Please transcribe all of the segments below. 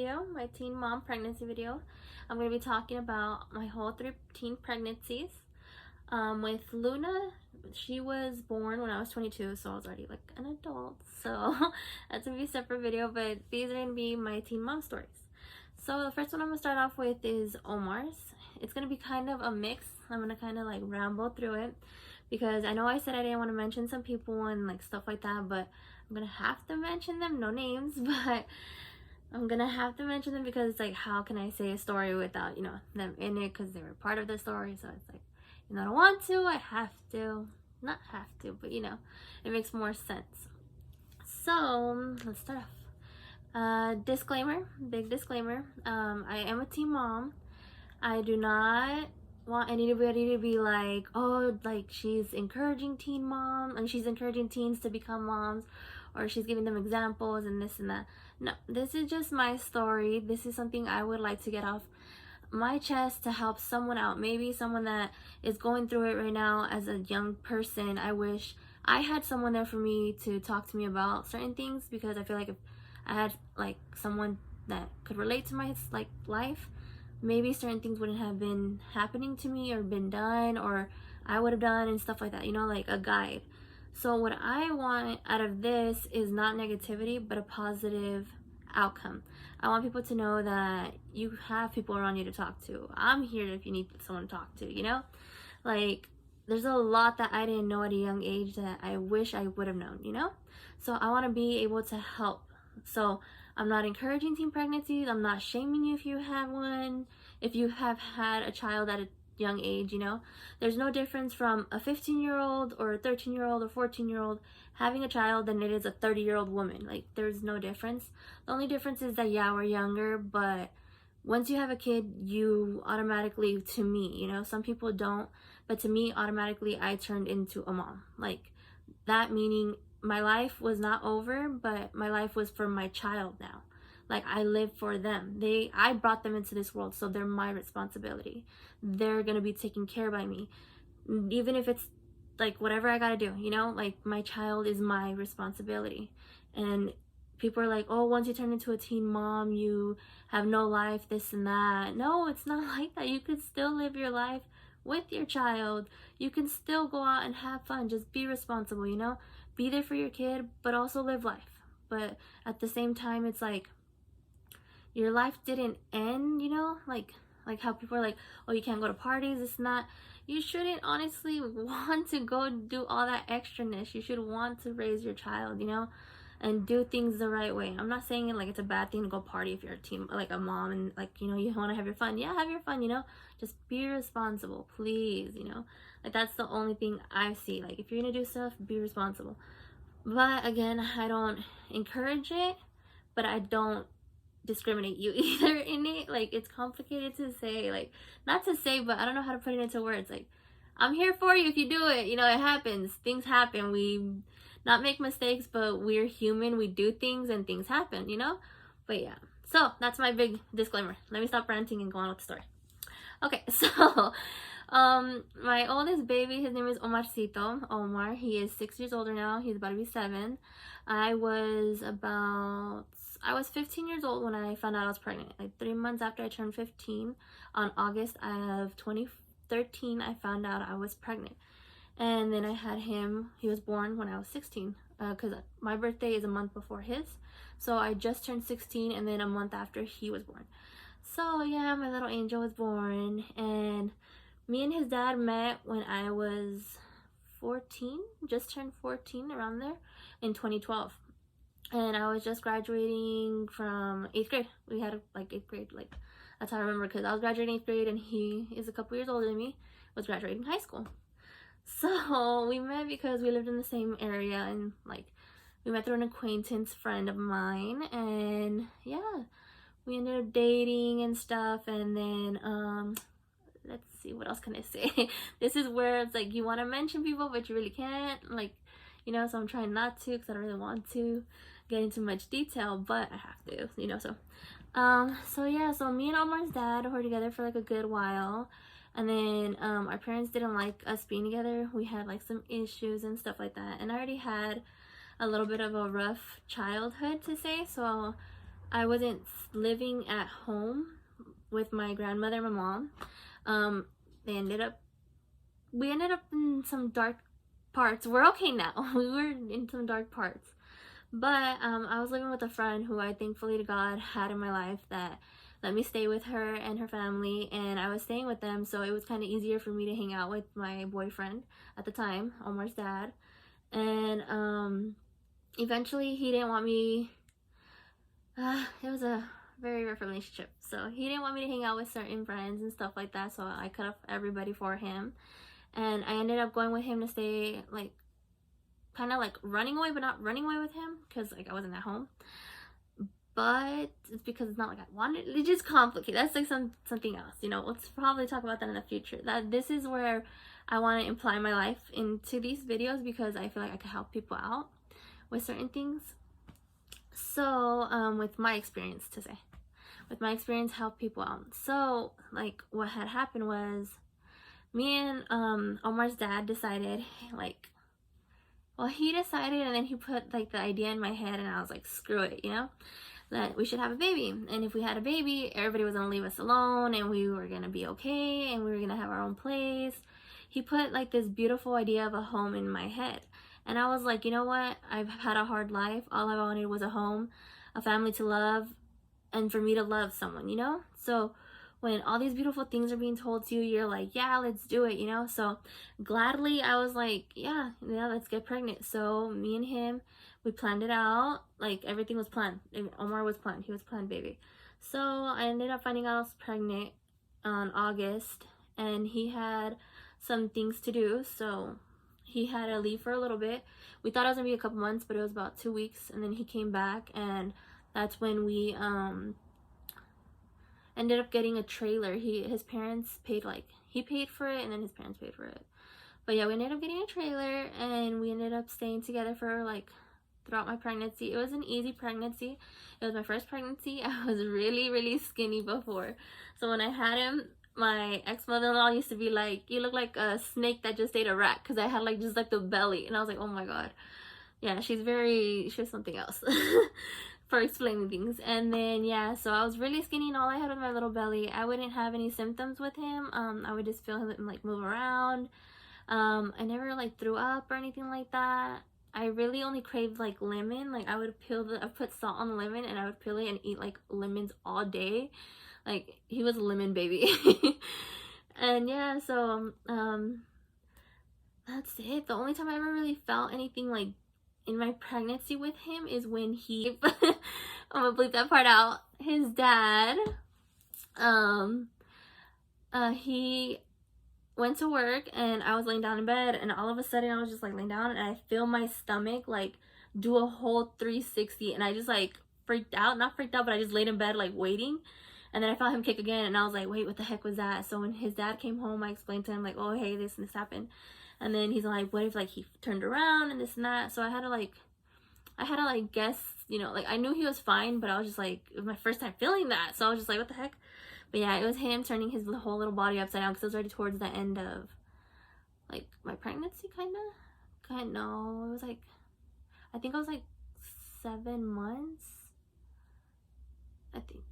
video, my teen mom pregnancy video. I'm going to be talking about my whole 3 teen pregnancies. With Luna, she was born when I was 22, so I was already like an adult. So that's going to be a separate video, but these are going to be my teen mom stories. So the first one I'm going to start off with is Omar's. It's going to be kind of a mix. I'm going to kind of like ramble through it because I know I said I didn't want to mention some people and like stuff like that, but I'm going to have to mention them. No names, but I'm going to have to mention them because it's like, how can I say a story without, them in it, because they were part of the story. So it's like, I don't want to, I have to. Not have to, but it makes more sense. So let's start off. Disclaimer, big disclaimer. I am a teen mom. I do not want anybody to be like, oh, like she's encouraging teen mom and she's encouraging teens to become moms, or she's giving them examples and this and that. No, this is just my story. This is something I would like to get off my chest to help someone out. Maybe someone that is going through it right now as a young person. I wish I had someone there for me to talk to me about certain things, because I feel like if I had like someone that could relate to my like life, maybe certain things wouldn't have been happening to me or been done, or I would have done and stuff like that, like a guide. So what I want out of this is not negativity, but a positive outcome. I want people to know that you have people around you to talk to. I'm here if you need someone to talk to, like there's a lot that I didn't know at a young age that I wish I would have known, so I want to be able to help. So I'm not encouraging teen pregnancies. I'm not shaming you if you have one, if you have had a child at a young age. There's no difference from a 15-year-old or a 13-year-old or 14-year-old having a child than it is a 30-year-old woman. Like, there's no difference. The only difference is that, yeah, we're younger, but once you have a kid, you automatically, to me, some people don't, but to me, automatically, I turned into a mom. Like, that meaning my life was not over, but my life was for my child now. Like, I live for them. I brought them into this world, so they're my responsibility. They're gonna be taken care by me, even if it's like whatever I gotta do, like my child is my responsibility. And people are like, oh, once you turn into a teen mom, you have no life, this and that. No, it's not like that. You could still live your life with your child. You can still go out and have fun. Just be responsible, be there for your kid, but also live life. But at the same time, it's like your life didn't end, like how people are like, oh, you can't go to parties, it's not. You shouldn't honestly want to go do all that extraness. You should want to raise your child, and do things the right way. I'm not saying it like it's a bad thing to go party if you're a teen, like a mom, and like, you want to have your fun. Yeah, have your fun, just be responsible, please, like that's the only thing I see. Like, if you're gonna do stuff, be responsible. But again, I don't encourage it, but I don't discriminate you either in it. Like, it's complicated to say, like, not to say, but I don't know how to put it into words. Like, I'm here for you if you do it. It happens. Things happen. We not make mistakes, but we're human. We do things and things happen, But yeah. So that's my big disclaimer. Let me stop ranting and go on with the story. Okay, so my oldest baby, his name is Omarcito. Omar, he is 6 years older now. He's about to be 7. I was 15 years old when I found out I was pregnant. Like 3 months after I turned 15, on August of 2013, I found out I was pregnant. And then I had him. He was born when I was 16, because my birthday is a month before his. So I just turned 16, and then a month after he was born. So yeah, my little angel was born, and me and his dad met when I was 14, just turned 14, around there, in 2012. And I was just graduating from 8th grade. We had like 8th grade, like that's how I remember, because I was graduating 8th grade and he is a couple years older than me, was graduating high school. So we met because we lived in the same area, and like we met through an acquaintance friend of mine, and yeah, we ended up dating and stuff. And then let's see, what else can I say? This is where it's like you want to mention people but you really can't, like, so I'm trying not to, because I don't really want to get into much detail, but I have to, so yeah, so me and Omar's dad were together for like a good while, and then our parents didn't like us being together. We had like some issues and stuff like that, and I already had a little bit of a rough childhood, to say, so I wasn't living at home with my grandmother and my mom. Um, they ended up we ended up in some dark parts. We're okay now. We were in some dark parts. But I was living with a friend who I thankfully to God had in my life that let me stay with her and her family, and I was staying with them, so it was kind of easier for me to hang out with my boyfriend at the time, Omar's dad. And eventually he didn't want me. It was a very rough relationship, so he didn't want me to hang out with certain friends and stuff like that, so I cut off everybody for him. And I ended up going with him to stay, like, kind of like running away, but not running away with him because like I wasn't at home. But it's because it's not like I wanted. It's just complicated. That's like something else, you know. Let's probably talk about that in the future. That this is where I want to imply my life into these videos because I feel like I could help people out with certain things. So with my experience help people out. So like what had happened was me and Omar's dad decided, like, well, he decided, and then he put like the idea in my head, and I was like, screw it, you know, that we should have a baby. And if we had a baby, everybody was gonna leave us alone, and we were gonna be okay, and we were gonna have our own place. He put like this beautiful idea of a home in my head, and I was like, you know what, I've had a hard life. All I wanted was a home, a family to love, and for me to love someone, you know. So when all these beautiful things are being told to you, you're like, yeah, let's do it, you know. So gladly I was like, yeah, let's get pregnant. So me and him, we planned it out. Like everything was planned. Omar was planned. He was planned baby. So I ended up finding out I was pregnant on August, and he had some things to do, so he had to leave for a little bit. We thought it was gonna be a couple months, but it was about 2 weeks, and then he came back, and that's when we ended up getting a trailer. His parents paid, like, he paid for it, and then his parents paid for it. But yeah, we ended up getting a trailer, and we ended up staying together for like throughout my pregnancy. It was an easy pregnancy. It was my first pregnancy. I was really skinny before, so when I had him, my ex-mother-in-law used to be like, you look like a snake that just ate a rat, because I had like just like the belly, and I was like, oh my god. Yeah, she's something else for explaining things. And then yeah, so I was really skinny, and all I had was my little belly. I wouldn't have any symptoms with him. I would just feel him like move around. I never like threw up or anything like that. I really only craved like lemon. Like I put salt on the lemon, and I would peel it and eat like lemons all day. Like he was a lemon baby. And yeah, so that's it. The only time I ever really felt anything like in my pregnancy with him is when he I'm gonna bleep that part out. His dad he went to work, and I was laying down in bed, and all of a sudden I was just like laying down, and I feel my stomach like do a whole 360, and I just like not freaked out, but I just laid in bed like waiting. And then I felt him kick again, and I was like, wait, what the heck was that? So when his dad came home, I explained to him like, oh hey, this and this happened. And then he's like, what if like he turned around and this and that? So I had to like guess, you know, like I knew he was fine, but I was just like, it was my first time feeling that, so I was just like, what the heck. But yeah, it was him turning his whole little body upside down, because it was already towards the end of like my pregnancy, no, it was like, I think I was like 7 months, I think.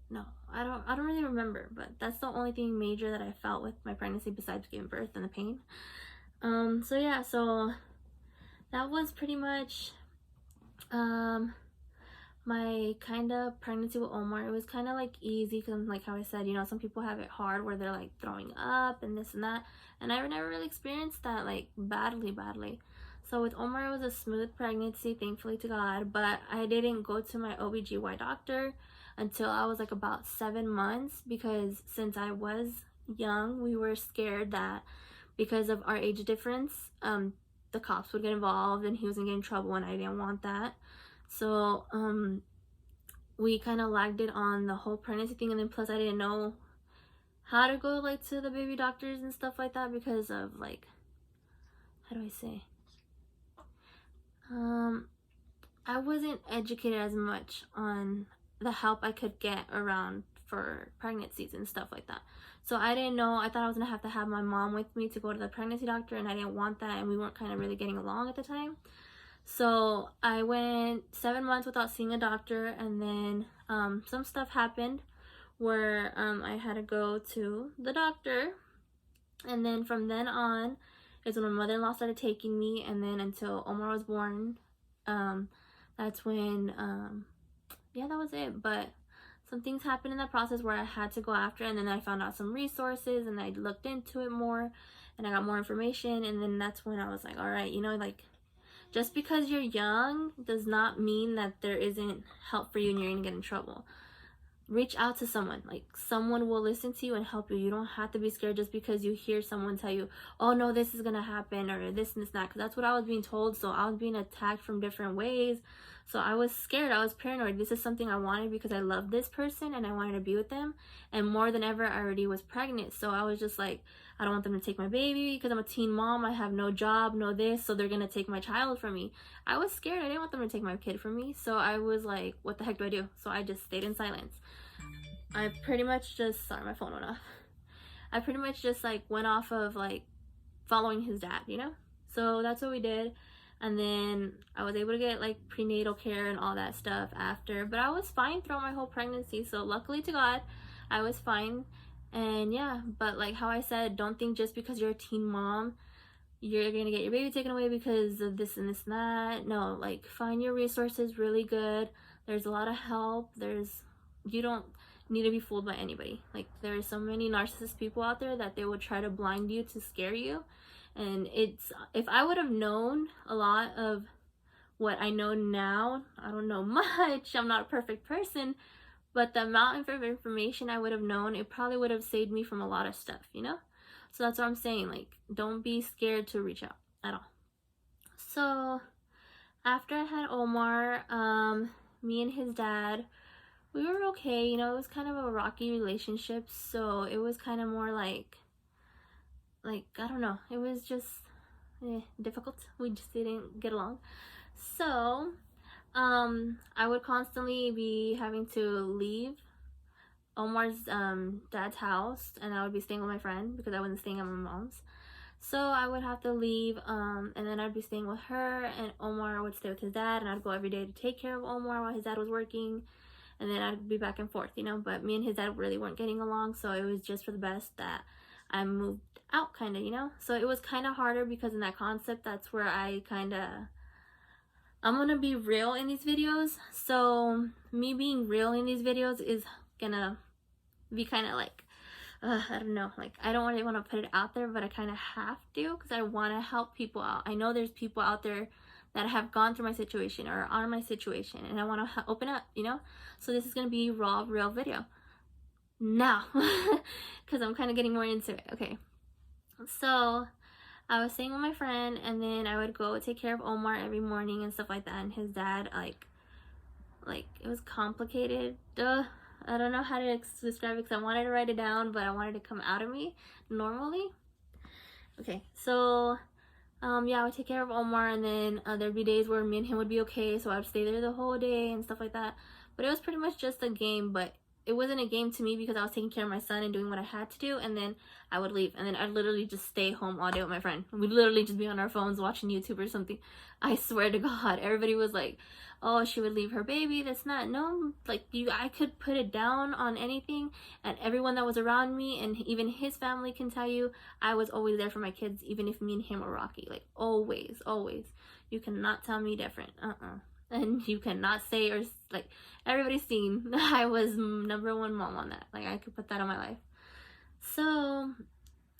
No, I don't really remember, but that's the only thing major that I felt with my pregnancy besides giving birth and the pain. So yeah, so that was pretty much my kind of pregnancy with Omar. It was kind of like easy, because like how I said, you know, some people have it hard where they're like throwing up and this and that, and I never really experienced that like badly. So with Omar, it was a smooth pregnancy, thankfully to God. But I didn't go to my OBGY doctor until I was like about 7 months, because since I was young, we were scared that because of our age difference, the cops would get involved and he was gonna get in trouble, and I didn't want that. So we kind of lagged it on the whole pregnancy thing, and then plus I didn't know how to go like to the baby doctors and stuff like that, because of like, how do I say, I wasn't educated as much on the help I could get around for pregnancies and stuff like that. So I didn't know. I thought I was gonna have to have my mom with me to go to the pregnancy doctor, and I didn't want that, and we weren't kind of really getting along at the time. So I went 7 months without seeing a doctor, and then some stuff happened where I had to go to the doctor, and then from then on is when my mother-in-law started taking me, and then until Omar was born, that's when yeah, that was it. But some things happened in that process where I had to go after, and then I found out some resources, and I looked into it more, and I got more information, and then that's when I was like, all right, you know, like, just because you're young does not mean that there isn't help for you and you're gonna get in trouble. Reach out to someone. Like, someone will listen to you and help you. You don't have to be scared just because you hear someone tell you, oh no, this is gonna happen, or this and this and that, because that's what I was being told. So I was being attacked from different ways, so I was scared. I was paranoid. This is something I wanted because I love this person and I wanted to be with them, and more than ever I already was pregnant. So I was just like, I don't want them to take my baby because I'm a teen mom. I have no job, no this, so they're gonna take my child from me. I was scared. I didn't want them to take my kid from me. So I was like, what the heck do I do? So I just stayed in silence. I pretty much just, sorry, my phone went off. I pretty much just like went off of like following his dad, you know? So that's what we did. And then I was able to get like prenatal care and all that stuff after, but I was fine throughout my whole pregnancy. So luckily to God, I was fine. And yeah, but like how I said, don't think just because you're a teen mom, you're gonna get your baby taken away because of this and this and that. No, like, find your resources really good. There's a lot of help. You don't need to be fooled by anybody. Like, there are so many narcissist people out there that they will try to blind you to scare you. And if I would have known a lot of what I know now, I don't know much, I'm not a perfect person, but the amount of information I would have known, it probably would have saved me from a lot of stuff, you know? So that's what I'm saying. Like, don't be scared to reach out at all. So after I had Omar, me and his dad, we were okay. You know, it was kind of a rocky relationship, so it was kind of more like I don't know, it was just difficult. We just didn't get along. So I would constantly be having to leave Omar's dad's house, and I would be staying with my friend because I wasn't staying at my mom's. So I would have to leave, and then I'd be staying with her, and Omar would stay with his dad, and I'd go every day to take care of Omar while his dad was working, and then I'd be back and forth, you know. But me and his dad really weren't getting along, so it was just for the best that I moved out, kind of, you know. So it was kind of harder because in that concept, that's where I'm gonna be real in these videos. So me being real in these videos is gonna be kind of like, I don't know, like, I don't really want to put it out there, but I kind of have to because I want to help people out. I know there's people out there that have gone through my situation or are my situation, and I want to open up, you know. So this is gonna be raw, real video now because I'm kind of getting more into it. Okay, so I was staying with my friend, and then I would go take care of Omar every morning and stuff like that. And his dad, like it was complicated. I don't know how to describe it because I wanted to write it down, but I wanted to come out of me normally. Okay, so yeah, I would take care of Omar, and then there'd be days where me and him would be okay, so I would stay there the whole day and stuff like that. But it was pretty much just a game, but it wasn't a game to me because I was taking care of my son and doing what I had to do, and then I would leave, and then I'd literally just stay home all day with my friend. We'd literally just be on our phones watching YouTube or something. I swear to God, everybody was like, oh, she would leave her baby. That's not, no, like, I could put it down on anything, and everyone that was around me and even his family can tell you I was always there for my kids, even if me and him were rocky. Like, always. You cannot tell me different. And you cannot say, or like, everybody's seen I was #1 mom on that. Like, I could put that on my life. So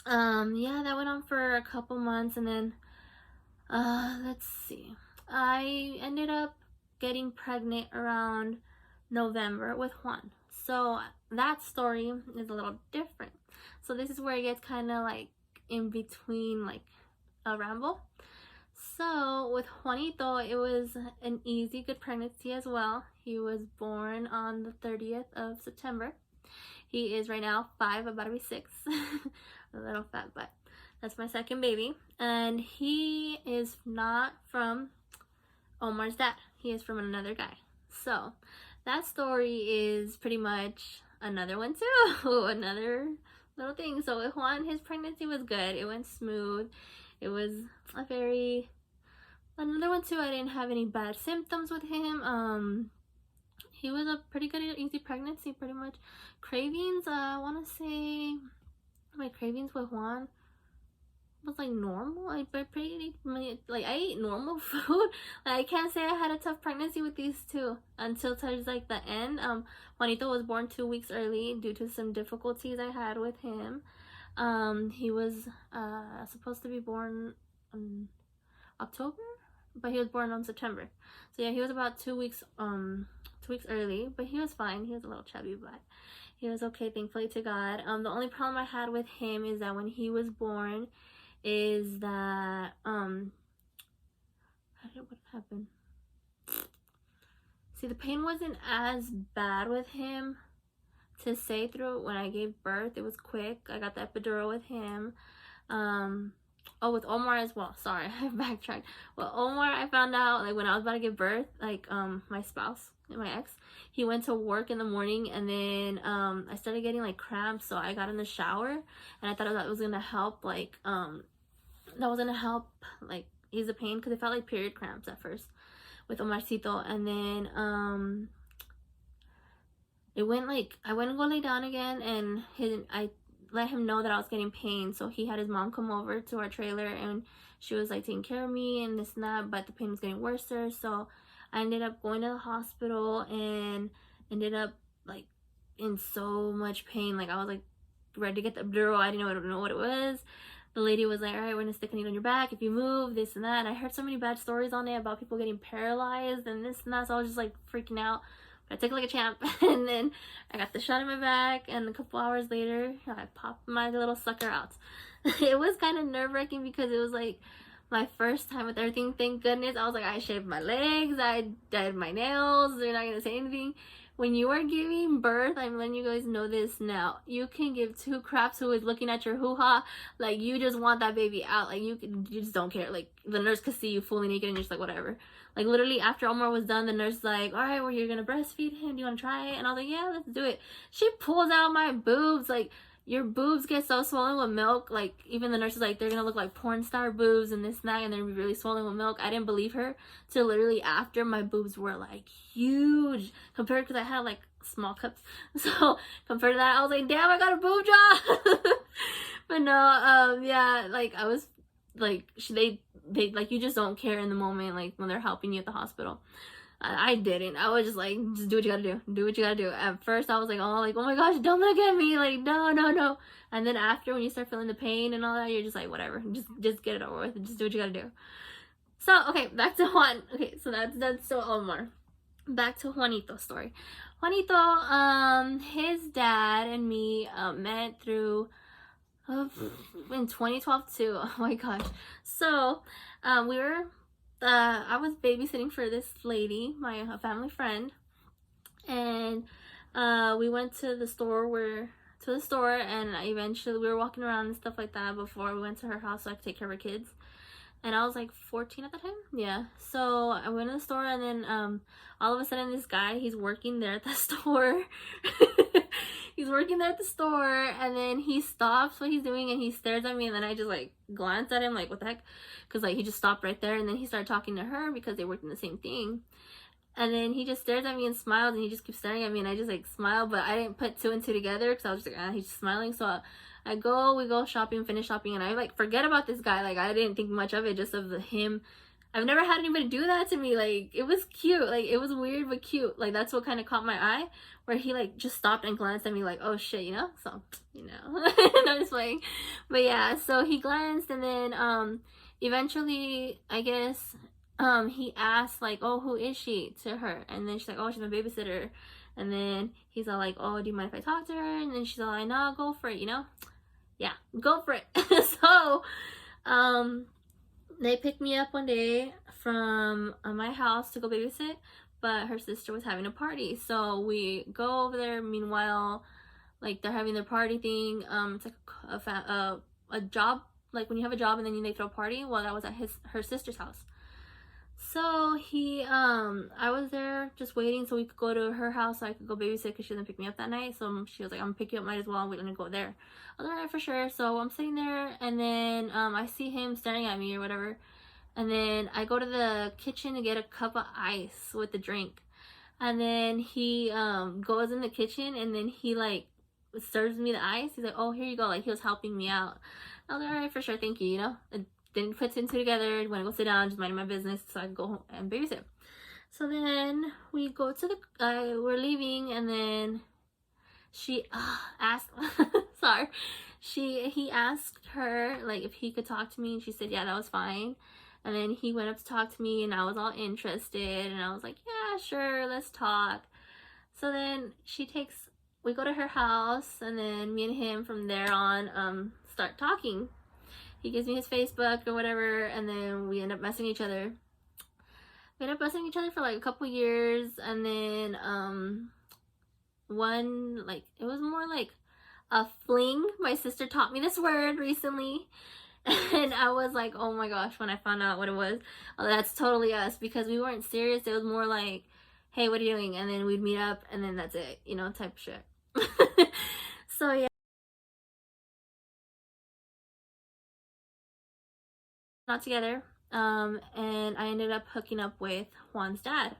yeah, that went on for a couple months, and then let's see, I ended up getting pregnant around November with Juan. So that story is a little different. So this is where it gets kind of like in between, like a ramble. So with Juanito, it was an easy, good pregnancy as well. He was born on the 30th of September. He is right now 5, about to be 6. A little fat butt. That's my second baby. And he is not from Omar's dad. He is from another guy. So that story is pretty much another one too. Another little thing. So with Juan, his pregnancy was good. It went smooth. It was a very Another one too, I didn't have any bad symptoms with him. He was a pretty good easy pregnancy, pretty much. Cravings, I want to say my cravings with Juan was like normal. Like I ate normal food. Like I can't say I had a tough pregnancy with these two until towards like the end. Juanito was born 2 weeks early due to some difficulties I had with him. He was supposed to be born in October, but he was born on September. So yeah, he was about 2 weeks early, but he was fine. He was a little chubby, but he was okay, thankfully to God. The only problem I had with him is that when he was born, is that what happened? See, the pain wasn't as bad with him to say through when I gave birth. It was quick. I got the epidural with him. Oh, with Omar as well. Sorry, I backtracked. Well, Omar, I found out like when I was about to give birth, like my spouse, my ex, he went to work in the morning, and then I started getting like cramps, so I got in the shower, and I thought that was gonna help like ease the pain, because it felt like period cramps at first with Omarcito, and then it went like I went to go lay down again, and I let him know that I was getting pain, so he had his mom come over to our trailer, and she was like taking care of me and this and that, but the pain was getting worse, so I ended up going to the hospital and ended up like in so much pain. Like I was like ready to get the epidural. I didn't know what it was. The lady was like, all right, we're gonna stick a needle on your back if you move, this and that. And I heard so many bad stories on it about people getting paralyzed and this and that, so I was just like freaking out. I took it like a champ, and then I got the shot in my back, and a couple hours later I popped my little sucker out. It was kind of nerve-wracking because it was like my first time with everything. Thank goodness. I was like, I shaved my legs, I dyed my nails, they're not gonna say anything. When you are giving birth, I'm letting you guys know this now, you can give two craps who is looking at your hoo-ha. Like you just want that baby out. Like you just don't care. Like the nurse could see you fully naked and you're just like whatever. Like literally after Omar was done, the nurse was like, all right, well, you're gonna breastfeed him, do you want to try it? And I was like, yeah, let's do it. She pulls out my boobs. Like your boobs get so swollen with milk. Like even the nurse was like, they're gonna look like porn star boobs and this and that, and they're gonna be really swollen with milk. I didn't believe her till literally after my boobs were like huge compared, because I had like small cups. So compared to that, I was like, damn, I got a boob job. But no, yeah, like I was like they like, you just don't care in the moment, like when they're helping you at the hospital. I didn't. I was just like, just do what you gotta do. Do what you gotta do. At first, I was like, oh my gosh, don't look at me. Like, no. And then after, when you start feeling the pain and all that, you're just like, whatever. Just get it over with. Just do what you gotta do. So, okay, back to Juan. Okay, so that's still Omar. Back to Juanito's story. Juanito, his dad and me met through in 2012 too. Oh my gosh. So, I was babysitting for this lady, my family friend, and we went to the store and eventually we were walking around and stuff like that before we went to her house so I could take care of her kids. And I was like 14 at the time. Yeah. So I went to the store, and then all of a sudden this guy, he's working there at the store. He's working there at the store, and then he stops what he's doing and he stares at me, and then I just like glance at him like, what the heck? Because like he just stopped right there, and then he started talking to her because they worked in the same thing. And then he just stares at me and smiles, and he just keeps staring at me, and I just like smile, but I didn't put two and two together because I was just like, he's just smiling. So we go shopping, finish shopping, and I like forget about this guy. Like I didn't think much of it, just of him. I've never had anybody do that to me. Like it was cute. Like it was weird but cute. Like that's what kind of caught my eye, where he like just stopped and glanced at me like, oh shit, you know? So, you know. And I'm just playing. But yeah, so he glanced, and then eventually I guess he asked like, oh, who is she, to her, and then she's like, oh, she's my babysitter. And then he's all like, oh, do you mind if I talk to her? And then she's all like, no, go for it, you know? Yeah, go for it. So they picked me up one day from my house to go babysit, but her sister was having a party, so we go over there. Meanwhile, like they're having their party thing. It's like a job, like when you have a job and then they throw a party. Well, that was at her sister's house. So I was there just waiting so we could go to her house so I could go babysit, because she didn't pick me up that night. So she was like, I'm gonna pick you up, might as well, we're gonna go there. I was like, alright, for sure. So I'm sitting there, and then I see him staring at me or whatever, And then I go to the kitchen to get a cup of ice with the drink. And then he goes in the kitchen, and then he like serves me the ice. He's like, oh, here you go. Like, he was helping me out. I was like, all right, for sure, thank you, you know. And then put two and two together. When I go sit down, just minding my business so I can go home and babysit. So then we go to the, we're leaving, and then she asked, sorry, he asked her like if he could talk to me, and she said yeah, that was fine. And then he went up to talk to me, and I was all interested, and I was like, yeah, sure, let's talk. So then we go to her house, and then me and him from there on start talking. He gives me his Facebook or whatever, and then we end up messing each other. We end up messing each other for like a couple years, and then one, like, it was more like a fling. My sister taught me this word recently, and I was like, oh my gosh, when I found out what it was. Oh, that's totally us, because we weren't serious. It was more like, hey, what are you doing? And then we'd meet up, and then that's it, you know, type of shit. So yeah, not together. And I ended up hooking up with Juan's dad.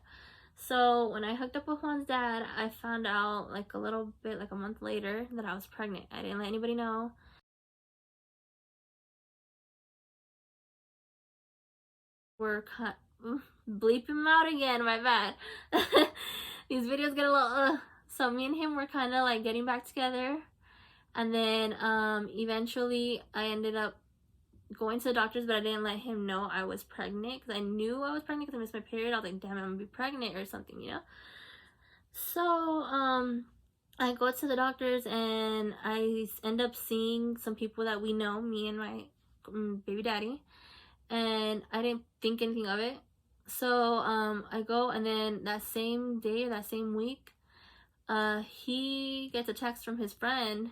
So when I hooked up with Juan's dad, I found out like a little bit, like a month later, that I was pregnant. I didn't let anybody know. We're bleep him out again, my bad. These videos get a little so me and him were kind of like getting back together, and then eventually I ended up going to the doctors, but I didn't let him know I was pregnant, because I knew I was pregnant because I missed my period. I was like, damn, I'm gonna be pregnant or something, you know. So I go to the doctors, and I end up seeing some people that we know, me and my baby daddy, and I didn't think anything of it. So I go, and then that same day, that same week, he gets a text from his friend,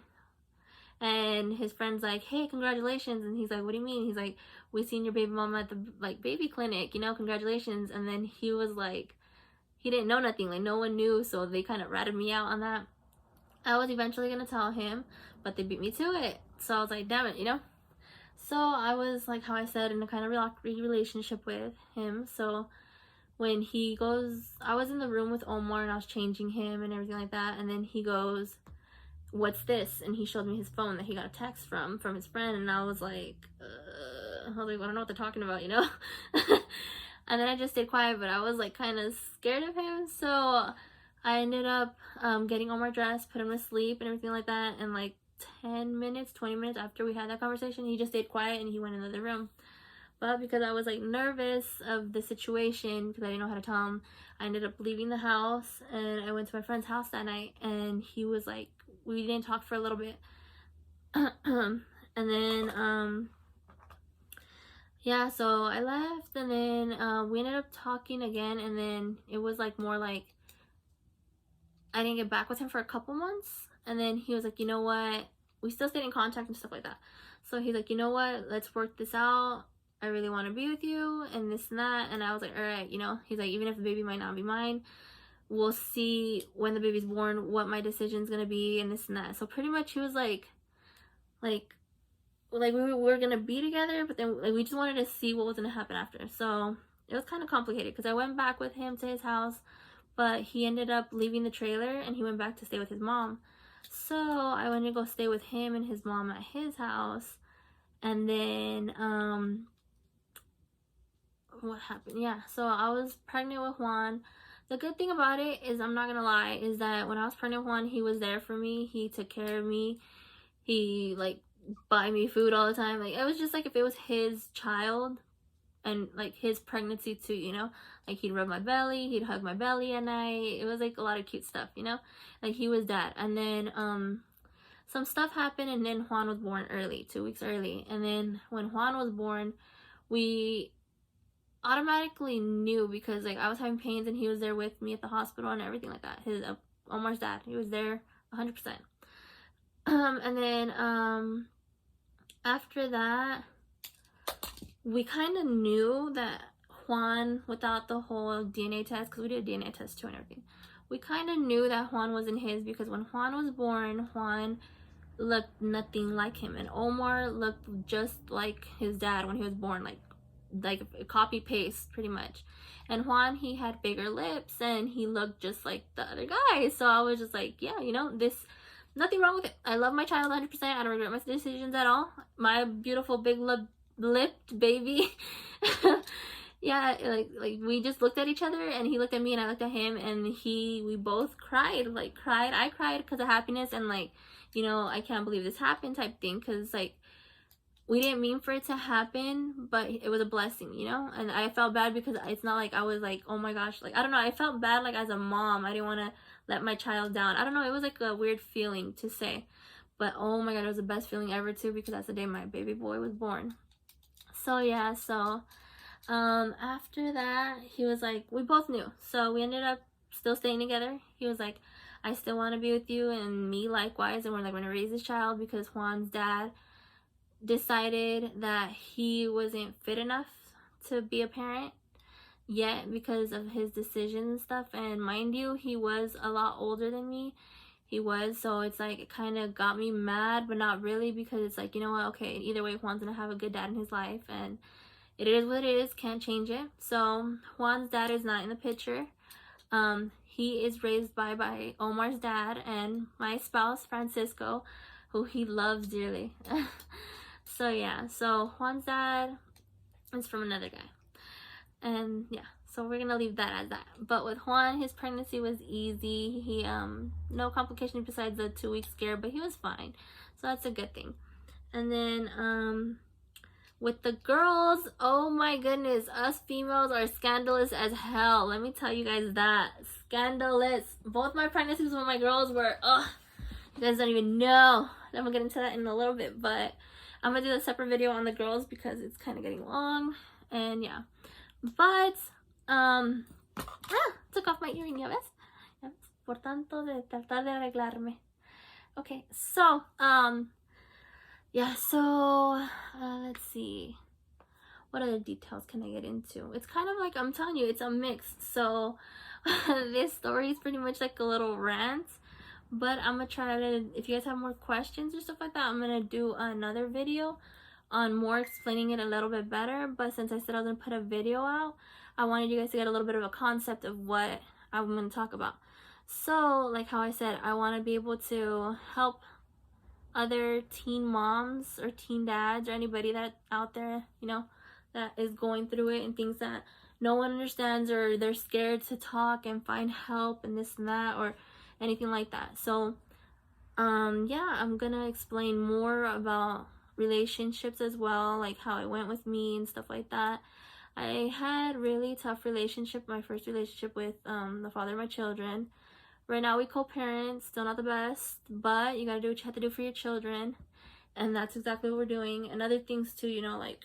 and his friend's like, hey, congratulations. And he's like, what do you mean? He's like, we seen your baby mama at the like baby clinic, you know, congratulations. And then he was like, he didn't know nothing, like no one knew, so they kind of ratted me out on that. I was eventually gonna tell him, but they beat me to it. So I was like, damn it, you know. So I was, like how I said, in a kind of relationship with him. So when he goes, I was in the room with Omar, and I was changing him and everything like that, and then he goes, what's this? And he showed me his phone that he got a text from his friend, and I was like, I don't know what they're talking about, you know. And then I just stayed quiet, but I was like kind of scared of him. So I ended up getting Omar dressed, put him to sleep and everything like that, and like 10 minutes, 20 minutes after we had that conversation, he just stayed quiet and he went in the other room. But because I was like nervous of the situation, because I didn't know how to tell him, I ended up leaving the house, and I went to my friend's house that night, and he was like, we didn't talk for a little bit. And then yeah, so I left, and then we ended up talking again, and then it was like more like I didn't get back with him for a couple months, and then he was like, you know what, we still stayed in contact and stuff like that. So he's like, you know what, let's work this out. I really want to be with you, and this and that. And I was like, all right, you know. He's like, even if the baby might not be mine, we'll see when the baby's born what my decision's gonna be, and this and that. So pretty much he was like we were gonna be together, but then like we just wanted to see what was gonna happen after. So it was kind of complicated, because I went back with him to his house, but he ended up leaving the trailer, and he went back to stay with his mom. So I went to go stay with him and his mom at his house. And then what happened, yeah, so I was pregnant with Juan. The good thing about it is, I'm not gonna lie, is that when I was pregnant with Juan, he was there for me. He took care of me. He like buy me food all the time. Like, it was just like if it was his child, and like his pregnancy too, you know. Like, he'd rub my belly, he'd hug my belly at night. It was like a lot of cute stuff, you know. Like, he was that. And then some stuff happened, and then Juan was born early, 2 weeks early. And then when Juan was born, we automatically knew, because like I was having pains, and he was there with me at the hospital and everything like that. His Omar's dad, he was there 100%. And then after that, we kind of knew that Juan, without the whole DNA test, because we did a DNA test too and everything, we kind of knew that Juan wasn't his, because when Juan was born, Juan looked nothing like him, and Omar looked just like his dad when he was born, like like a copy paste pretty much. And Juan, he had bigger lips and he looked just like the other guy. So I was just like, yeah, you know, this, nothing wrong with it. I love my child 100%. I don't regret my decisions at all. My beautiful big lipped baby. Yeah, like we just looked at each other and he looked at me and I looked at him and we both cried. I cried because of happiness and like, you know, I can't believe this happened type thing, because like we didn't mean for it to happen, but it was a blessing, you know. And I felt bad because it's not like I was like, oh my gosh, like I don't know, I felt bad like as a mom. I didn't want to let my child down. I don't know, it was like a weird feeling to say, but oh my god, it was the best feeling ever too, because that's the day my baby boy was born. So yeah, so after that he was like, we both knew, so we ended up still staying together. He was like, I still want to be with you, and me likewise, and we're like going to raise this child, because Juan's dad decided that he wasn't fit enough to be a parent yet because of his decisions and stuff. And mind you, he was a lot older than me. He was, so it's like it kind of got me mad, but not really, because it's like, you know what, okay, either way Juan's gonna have a good dad in his life, and it is what it is, can't change it. So Juan's dad is not in the picture. He is raised by Omar's dad and my spouse Francisco, who he loves dearly. So yeah, so Juan's dad is from another guy. And yeah, so we're gonna leave that as that. But with Juan, his pregnancy was easy. He no complications besides the 2-week scare, but he was fine. So that's a good thing. And then with the girls, oh my goodness, us females are scandalous as hell. Let me tell you guys that. Scandalous. Both my pregnancies with my girls were, you guys don't even know. I'm gonna get into that in a little bit, but I'm gonna do a separate video on the girls because it's kind of getting long. And yeah, but took off my earring, ya ves? Por tanto de tratar de arreglarme. Okay, so yeah, so let's see, what other details can I get into? It's kind of like, I'm telling you, it's a mix. So this story is pretty much like a little rant, but I'm gonna try to, if you guys have more questions or stuff like that, I'm gonna do another video on more explaining it a little bit better. But since I said I was gonna put a video out, I wanted you guys to get a little bit of a concept of what I'm gonna talk about. So like how I said, I want to be able to help other teen moms or teen dads or anybody that out there, you know, that is going through it and thinks that no one understands, or they're scared to talk and find help and this and that or anything like that. So yeah, I'm gonna explain more about relationships as well, like how it went with me and stuff like that. I had really tough relationship, my first relationship with the father of my children. Right now we co-parent, still not the best, but you gotta do what you have to do for your children, and that's exactly what we're doing. And other things too, you know, like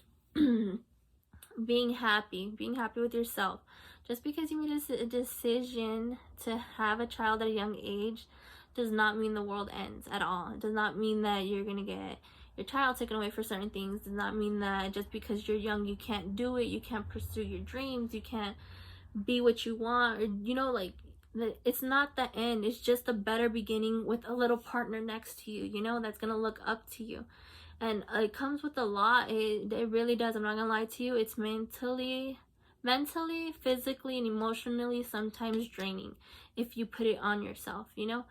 being happy with yourself. Just because you made a decision to have a child at a young age does not mean the world ends at all. It does not mean that you're gonna get your child taken away for certain things. It does not mean that just because you're young you can't do it, you can't pursue your dreams, you can't be what you want, or you know, like it's not the end. It's just a better beginning with a little partner next to you, you know, that's gonna look up to you. And it comes with a lot. It really does. I'm not gonna lie to you. It's mentally, physically, and emotionally sometimes draining if you put it on yourself, you know.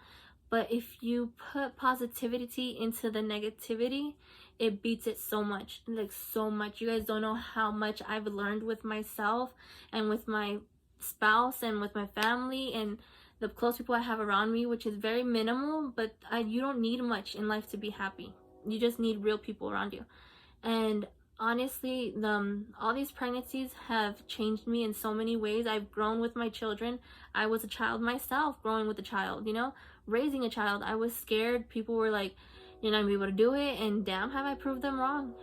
But if you put positivity into the negativity, it beats it so much, like so much. You guys don't know how much I've learned with myself and with my spouse and with my family and the close people I have around me, which is very minimal, but you don't need much in life to be happy. You just need real people around you. And honestly, all these pregnancies have changed me in so many ways. I've grown with my children. I was a child myself, growing with a child, you know, raising a child. I was scared. People were like, you're not gonna be able to do it, and damn, have I proved them wrong.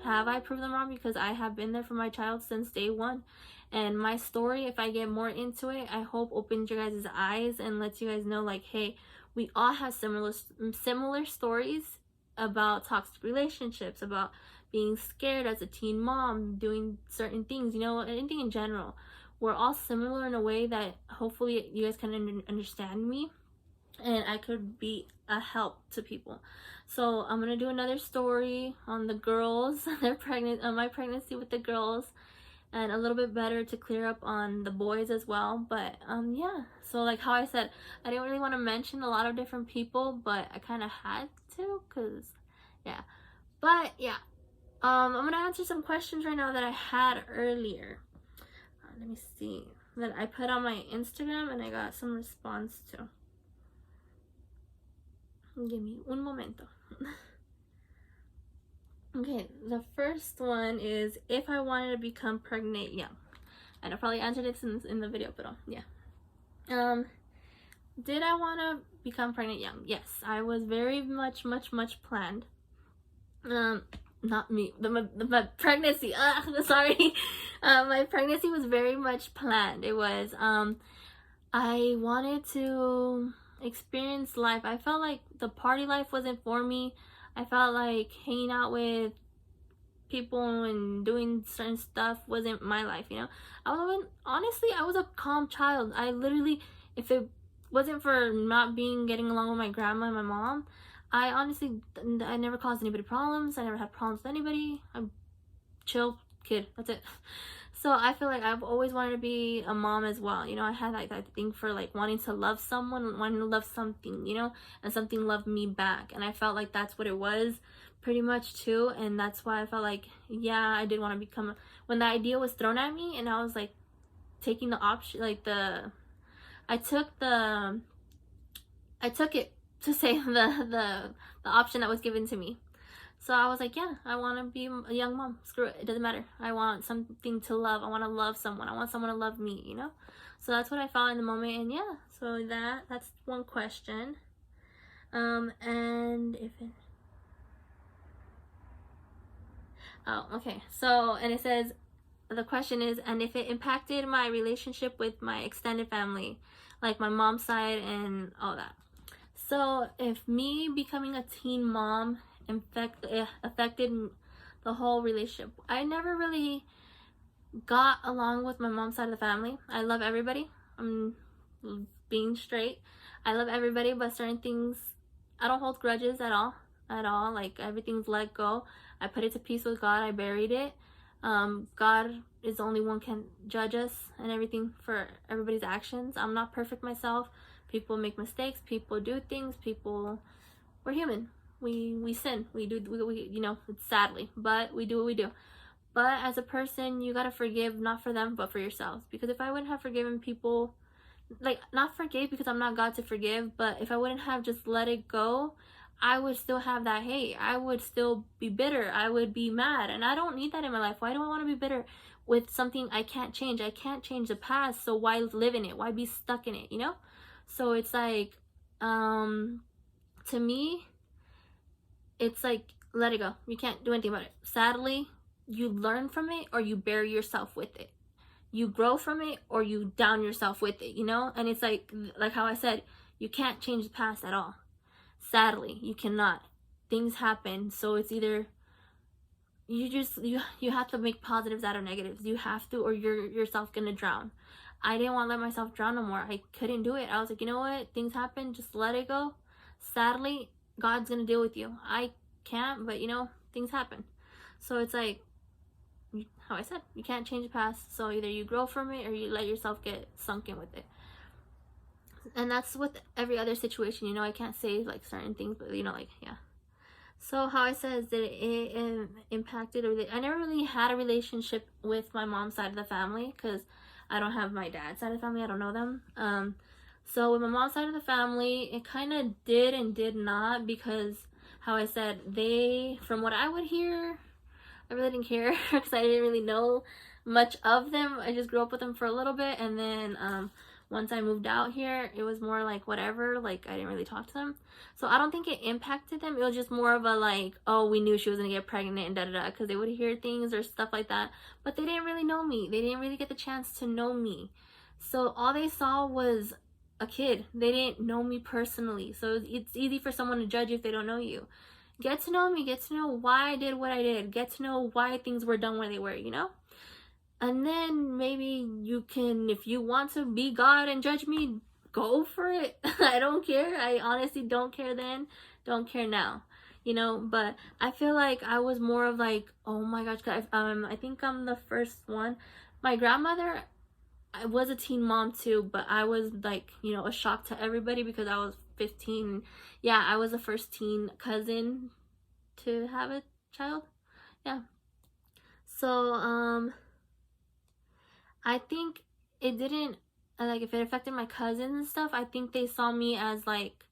Because I have been there for my child since day one. And my story, if I get more into it, I hope opens your guys' eyes and lets you guys know, like, hey, we all have similar stories about toxic relationships, about being scared as a teen mom, doing certain things, you know, anything in general. We're all similar in a way that hopefully you guys can understand me and I could be a help to people. So I'm gonna do another story on the girls, my pregnancy with the girls. and a little bit better to clear up on the boys as well. But yeah, so like how I said, I didn't really want to mention a lot of different people, but I kind of had to, because yeah. But yeah, I'm gonna answer some questions right now that I had earlier. Let me see, that I put on my Instagram and I got some response to. Give me un momento. Okay, the first one is if I wanted to become pregnant young. And I probably answered this in the video, but yeah. Did I want to become pregnant young? Yes, I was very much planned. Not me, my pregnancy. Sorry. My pregnancy was very much planned. It was, I wanted to experience life. I felt like the party life wasn't for me. I felt like hanging out with people and doing certain stuff wasn't my life, you know. Honestly, I was a calm child. I literally, if it wasn't for not getting along with my grandma and my mom, I never caused anybody problems. I never had problems with anybody. I'm a chill kid. That's it. So I feel like I've always wanted to be a mom as well. You know, I had like that thing for like wanting to love someone, wanting to love something, you know, and something loved me back. And I felt like that's what it was pretty much too. And that's why I felt like, yeah, I did want to become, when the idea was thrown at me and I was like taking the option, like I took it to say the option that was given to me. So I was like, yeah, I want to be a young mom. Screw it. It doesn't matter. I want something to love. I want to love someone. I want someone to love me, you know? So that's what I felt in the moment. And yeah, so that's one question. And if it... Oh, okay. So, and it says, the question is, and if it impacted my relationship with my extended family, like my mom's side and all that. So if me becoming a teen mom affected the whole relationship, I never really got along with my mom's side of the family. I love everybody. I'm being straight. I love everybody, but certain things, I don't hold grudges at all. Like everything's let go. I put it to peace with God. I buried it. God is the only one can judge us and everything for everybody's actions. I'm not perfect myself. People make mistakes. People do things. We're human. We sin. We you know, sadly, but we do what we do. But as a person, you gotta forgive, not for them, but for yourselves. Because if I wouldn't have forgiven people, like, not forgave because I'm not God to forgive, but if I wouldn't have just let it go, I would still have that hate. I would still be bitter. I would be mad. And I don't need that in my life. Why do I want to be bitter with something I can't change? I can't change the past, so why live in it? Why be stuck in it, you know? So it's like, to me, it's like, let it go. You can't do anything about it. Sadly, you learn from it or you bury yourself with it. You grow from it or you down yourself with it, you know? And it's like how I said, you can't change the past at all. Sadly, you cannot. Things happen, so it's either you have to make positives out of negatives. You have to, or you're yourself gonna drown. I didn't want to let myself drown no more. I couldn't do it. I was like, you know what? Things happen. Just let it go. Sadly, God's gonna deal with you. I can't, but you know, things happen. So it's like, how I said, you can't change the past. So either you grow from it or you let yourself get sunk in with it. And that's with every other situation, you know. I can't say like certain things, but you know, like, yeah. So how I said, that it impacted, or I never really had a relationship with my mom's side of the family because I don't have my dad's side of the family. I don't know them. So with my mom's side of the family, it kind of did and did not, because how I said, from what I would hear, I really didn't care because I didn't really know much of them. I just grew up with them for a little bit, and then once I moved out here, it was more like whatever, like I didn't really talk to them. So I don't think it impacted them. It was just more of a like, oh, we knew she was gonna get pregnant and da-da-da, because they would hear things or stuff like that. But they didn't really know me. They didn't really get the chance to know me. So all they saw was a kid. They didn't know me personally. So it's easy for someone to judge you if they don't know you. Get to know me. Get to know why I did what I did. Get to know why things were done where they were, you know? And then maybe you can, if you want to be God and judge me, go for it. I don't care. I honestly don't care then. Don't care now. you know. But I feel like I was more of like, oh my gosh, I think I'm the first one. My grandmother, I was a teen mom too, but I was like, you know, a shock to everybody because I was 15. Yeah, I was the first teen cousin to have a child. Yeah. So, I think it didn't, like, if it affected my cousins and stuff, I think they saw me as like,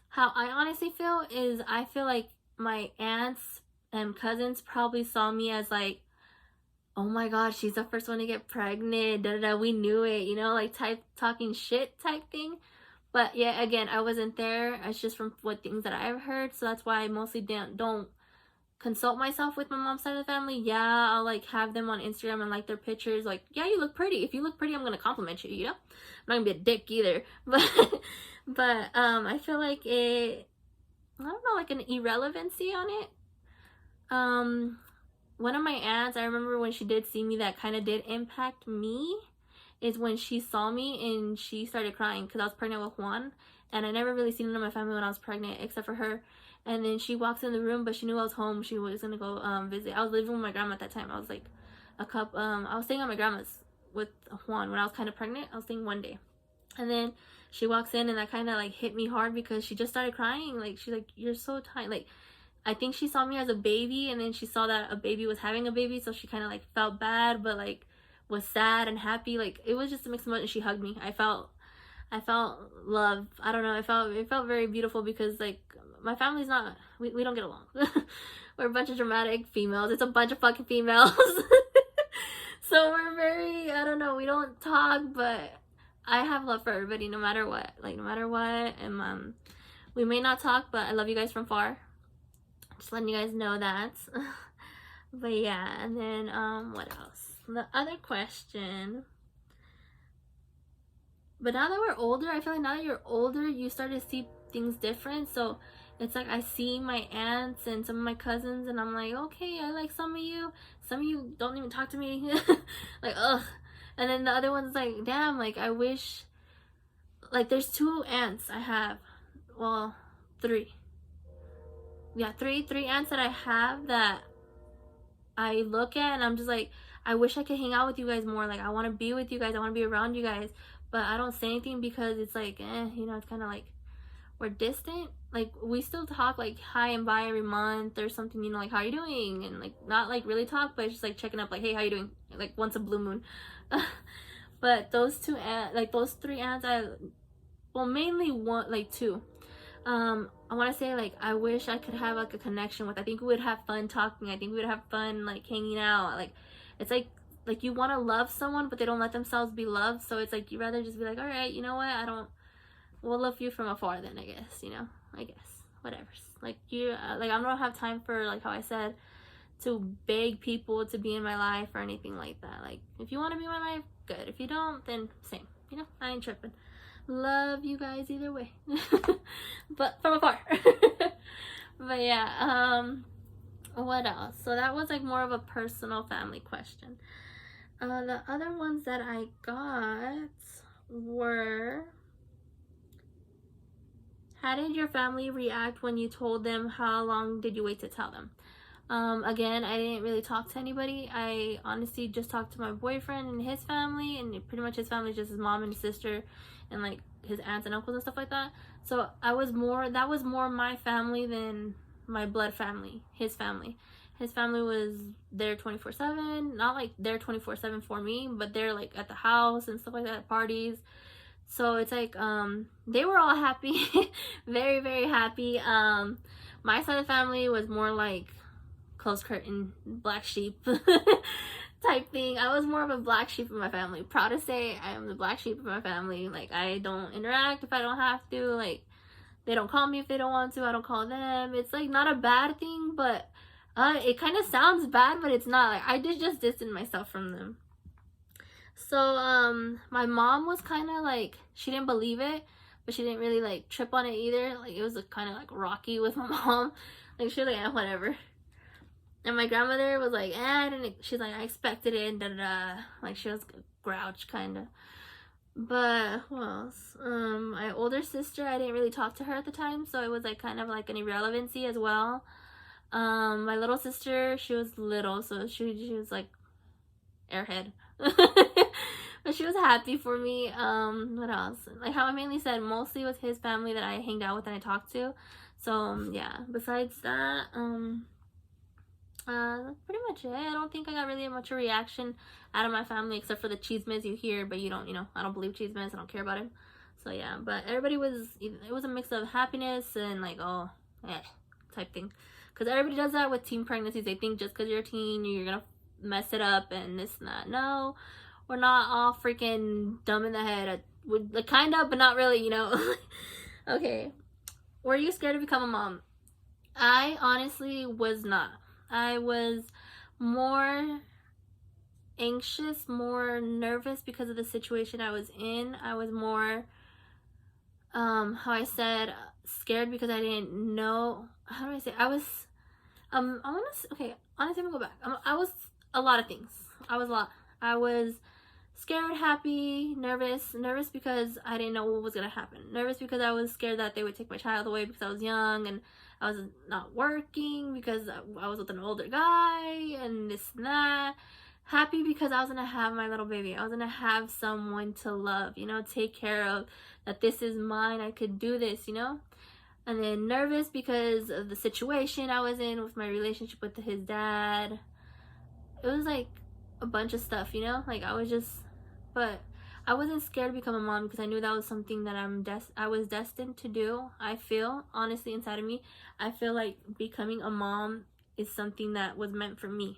how I honestly feel is I feel like my aunts and cousins probably saw me as like, oh my god, she's the first one to get pregnant, da da da, we knew it, you know, like type talking shit type thing. But yeah, again, I wasn't there. It's just from what things that I've heard, so that's why I mostly don't consult myself with my mom's side of the family. Yeah, I'll like have them on Instagram and like their pictures, like, yeah, you look pretty. If you look pretty, I'm gonna compliment you, you know? I'm not gonna be a dick either. But I feel like I don't know, like an irrelevancy on it. One of my aunts, I remember when she did see me, that kind of did impact me, is when she saw me and she started crying because I was pregnant with Juan, and I never really seen none of my family when I was pregnant except for her. And then she walks in the room, but she knew I was home. She was gonna go visit. I was living with my grandma at that time. I was like I was staying on my grandma's with Juan when I was kind of pregnant. I was staying one day, and then she walks in, and that kind of like hit me hard because she just started crying. Like, she's like, "You're so tiny." Like, I think she saw me as a baby, and then she saw that a baby was having a baby, so she kind of like felt bad, but like was sad and happy. Like, it was just a mix of emotions. She hugged me. I felt love. I don't know. It felt very beautiful because like my family's not, we don't get along. We're a bunch of dramatic females. It's a bunch of fucking females. So we're very, I don't know, we don't talk, but I have love for everybody no matter what. Like, no matter what. And we may not talk, but I love you guys from far. Just letting you guys know that. But yeah, and then what else? The other question. But now that we're older, I feel like now that you're older, you start to see things different. So it's like I see my aunts and some of my cousins, and I'm like, okay, I like some of you. Some of you don't even talk to me. Like, ugh. And then the other one's like, damn, like, I wish. Like, there's 2 aunts I have. Well, 3. Yeah, three aunts that I have that I look at, and I'm just like, I wish I could hang out with you guys more. Like, I want to be with you guys. I want to be around you guys. But I don't say anything because it's like, you know, it's kind of like we're distant. Like, we still talk like hi and bye every month or something, you know, like, how are you doing? And like, not like really talk, but it's just like checking up, like, hey, how you doing? Like, once a blue moon. But those 2 aunts, like those 3 aunts, well, mainly one, like 2. I want to say, like, I wish I could have like a connection with. I think we would have fun talking. I think we would have fun like hanging out. Like, it's like you want to love someone, but they don't let themselves be loved. So it's like you rather just be like, all right, you know what? We'll love you from afar then, I guess. You know, I guess whatever. Like, like, I don't have time for, like how I said, to beg people to be in my life or anything like that. Like, if you want to be in my life, good. If you don't, then same. You know, I ain't tripping. Love you guys either way. But from afar. But yeah, what else? So that was like more of a personal family question. The other ones that I got were, how did your family react when you told them? How long did you wait to tell them? Again, I didn't really talk to anybody. I honestly just talked to my boyfriend and his family, and pretty much his family is just his mom and his sister and like his aunts and uncles and stuff like that. So that was more my family than my blood family, his family. His family was there 24/7, not like there 24/7 for me, but they're like at the house and stuff like that, at parties. So it's like they were all happy. Very, very happy. My side of the family was more like closed curtain, black sheep type thing. I was more of a black sheep in my family. Proud to say I am the black sheep of my family. Like, I don't interact if I don't have to. Like, they don't call me if they don't want to. I don't call them. It's like not a bad thing, but it kind of sounds bad, but it's not. Like, I did just distance myself from them. So my mom was kind of like, she didn't believe it, but she didn't really like trip on it either. Like, it was kind of like rocky with my mom. Like, she was like, whatever. And my grandmother was like, I didn't. She's like, I expected it, da da da. Like, she was grouch kind of. But who else? My older older sister, I didn't really talk to her at the time, so it was like kind of like an irrelevancy as well. My little sister, she was little, so she was like airhead. But she was happy for me. What else? Like how I mainly said, mostly with his family that I hanged out with and I talked to. So yeah, besides that, that's pretty much it. I don't think I got really much of a reaction out of my family except for the chismes you hear, but you don't, I don't believe chismes. I don't care about him. So yeah, but everybody it was a mix of happiness and like, oh, type thing. Because everybody does that with teen pregnancies. They think just because you're a teen, you're going to mess it up and this and that. No, we're not all freaking dumb in the head. Like, kind of, but not really, Okay. Were you scared to become a mom? I honestly was not. I was more anxious, more nervous because of the situation I was in. I was more, how I said, scared because I didn't know. How do I say? I was, okay, honestly, I'm gonna go back. I was a lot of things. I was scared, happy, nervous because I didn't know what was gonna happen. Nervous because I was scared that they would take my child away because I was young and I was not working because I was with an older guy and this and that. Happy because I was gonna have my little baby. I was gonna have someone to love, take care of, that this is mine, I could do this, And then nervous because of the situation I was in with my relationship with his dad. It was like a bunch of stuff, like but I wasn't scared to become a mom because I knew that was something that I was destined to do. I feel, honestly, inside of me, I feel like becoming a mom is something that was meant for me.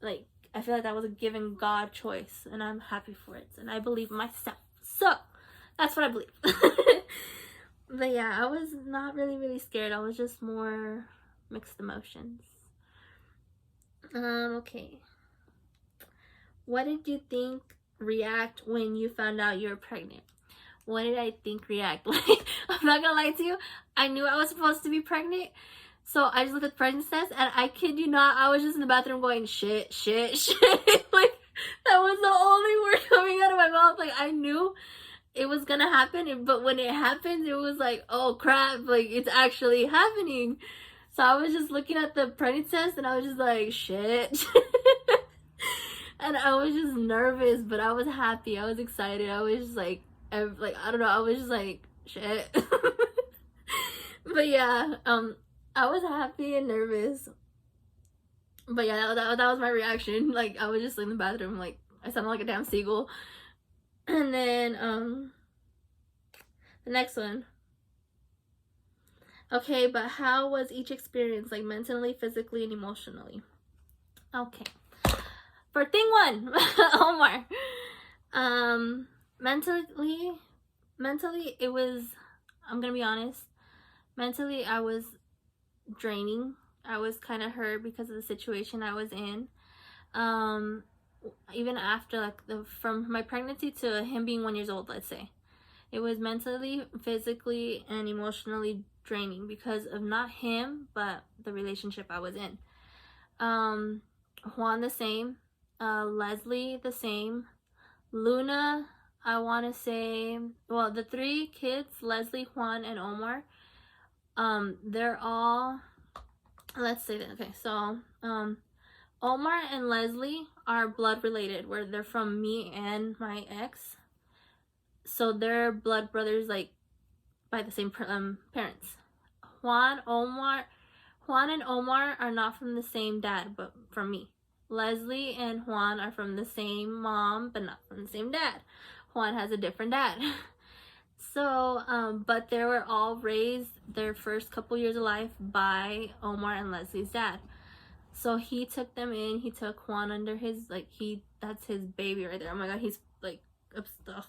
Like, I feel like that was a given God choice, and I'm happy for it, and I believe myself. So, that's what I believe. But yeah, I was not really scared. I was just more mixed emotions. Okay. What did you think react when you found out you were pregnant? What did I think react? Like, I'm not gonna lie to you, I knew I was supposed to be pregnant, so I just looked at the pregnancy test, and I kid you not, I was just in the bathroom going shit. Like, that was the only word coming out of my mouth. Like, I knew it was gonna happen, but when it happened, it was like, oh crap, like, it's actually happening. So I was just looking at the pregnancy test, and I was just like, shit. And I was just nervous, but I was happy. I was excited. I was just like, I don't know. I was just like, shit. But yeah, I was happy and nervous. But yeah, that was my reaction. Like, I was just in the bathroom, like, I sounded like a damn seagull. And then, the next one. Okay, but how was each experience, like, mentally, physically, and emotionally? Okay. For thing one, Omar. Mentally, it was, I'm gonna be honest, mentally, I was draining. I was kind of hurt because of the situation I was in. Even after, like, from my pregnancy to him being 1 year old, let's say, it was mentally, physically, and emotionally draining because of not him, but the relationship I was in. Juan the same. Leslie the same. Luna, I want to say, well, the three kids, Leslie, Juan, and Omar, they're all, let's say that, okay, so, Omar and Leslie are blood related, where they're from me and my ex, so they're blood brothers, like, by the same parents. Juan and Omar are not from the same dad, but from me. Leslie and Juan are from the same mom, but not from the same dad. Juan has a different dad. So, but they were all raised their first couple years of life by Omar and Leslie's dad. So he took them in, he took Juan under his, like, that's his baby right there. Oh my god, he's, like, ugh.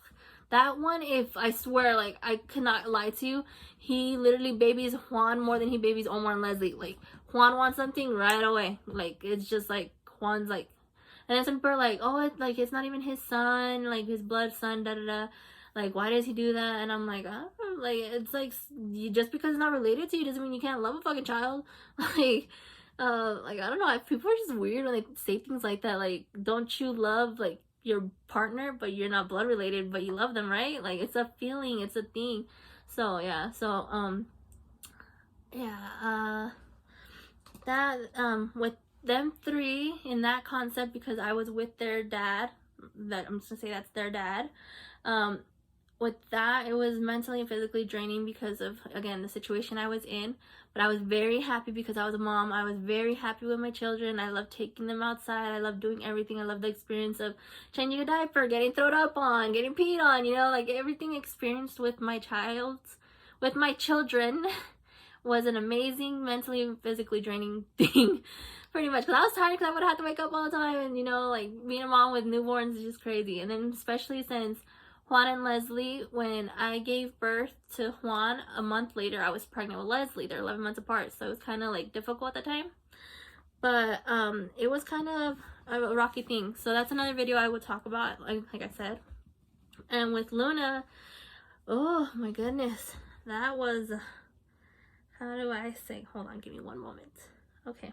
That one, if I swear, like, I cannot lie to you, he literally babies Juan more than he babies Omar and Leslie. Like, Juan wants something right away. Like, it's just, like, Juan's like, and then some people are like, oh, it's not even his son, like, his blood son, da-da-da. Like, why does he do that? And I'm like, like, it's like, just because it's not related to you doesn't mean you can't love a fucking child. Like, I don't know, people are just weird when they say things like that. Like, don't you love, like, your partner, but you're not blood related, but you love them, right? Like, it's a feeling, it's a thing. So yeah, so yeah, that with them three in that concept, because I was with their dad, that I'm just gonna say that's their dad. With that, it was mentally and physically draining because of, again, the situation I was in. But I was very happy because I was a mom. I was very happy with my children. I loved taking them outside. I loved doing everything. I loved the experience of changing a diaper, getting thrown up on, getting peed on, you know, like everything experienced with my children was an amazing, mentally and physically draining thing. Pretty much, because I was tired because I would have to wake up all the time, and you know, like being a mom with newborns is just crazy. And then especially since Juan and Leslie, when I gave birth to Juan, a month later I was pregnant with Leslie. They're 11 months apart, so it was kind of like difficult at the time. But it was kind of a rocky thing. So that's another video I would talk about, like I said. And with Luna, oh my goodness, that was, how do I say? Hold on, give me one moment. Okay,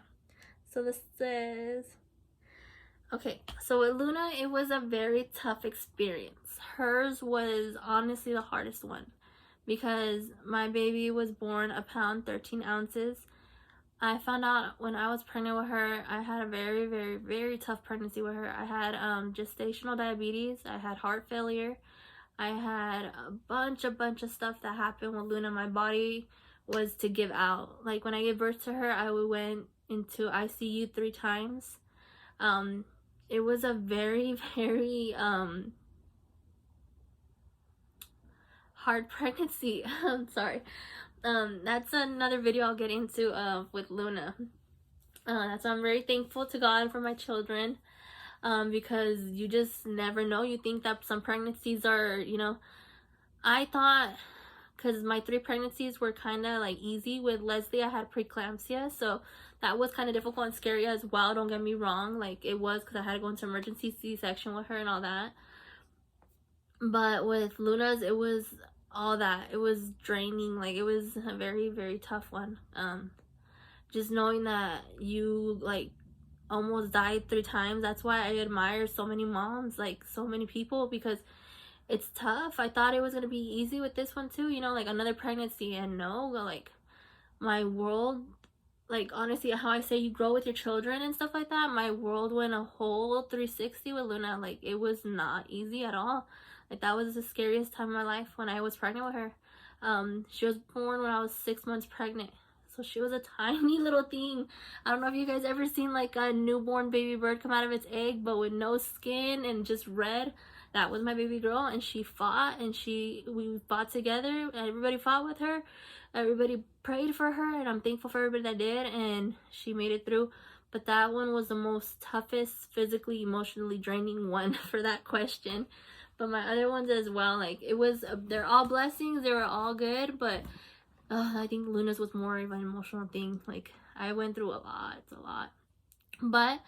so this says, okay, so with Luna, it was a very tough experience. Hers was honestly the hardest one because my baby was born a pound 13 ounces. I found out when I was pregnant with her, I had a very, very, very tough pregnancy with her. I had gestational diabetes. I had heart failure. I had a bunch of stuff that happened with Luna. My body was to give out. Like when I gave birth to her, I went into ICU 3 times. It was a very, very hard pregnancy. I'm sorry. That's another video I'll get into with Luna. That's why I'm very thankful to God for my children, because you just never know. You think that some pregnancies are, you know, I thought, because my 3 pregnancies were kind of like easy. With Leslie, I had preeclampsia, so that was kind of difficult and scary as well, don't get me wrong. Like, it was, because I had to go into emergency C-section with her and all that. But with Luna's, it was all that. It was draining. Like, it was a very, very tough one. Just knowing that you like almost died 3 times. That's why I admire so many moms, like so many people, because it's tough. I thought it was gonna be easy with this one too, you know, like another pregnancy, and no, like my world, like honestly, how I say you grow with your children and stuff like that, my world went a whole 360 with Luna. Like, it was not easy at all. Like, that was the scariest time of my life when I was pregnant with her. She was born when I was 6 months pregnant. So she was a tiny little thing. I don't know if you guys ever seen like a newborn baby bird come out of its egg, but with no skin and just red. That was my baby girl, and she fought, and we fought together. Everybody fought with her. Everybody prayed for her, and I'm thankful for everybody that did, and she made it through. But that one was the most toughest, physically, emotionally draining one for that question. But my other ones as well, like, it was, they're all blessings. They were all good, but I think Luna's was more of an emotional thing. Like, I went through a lot. It's a lot. But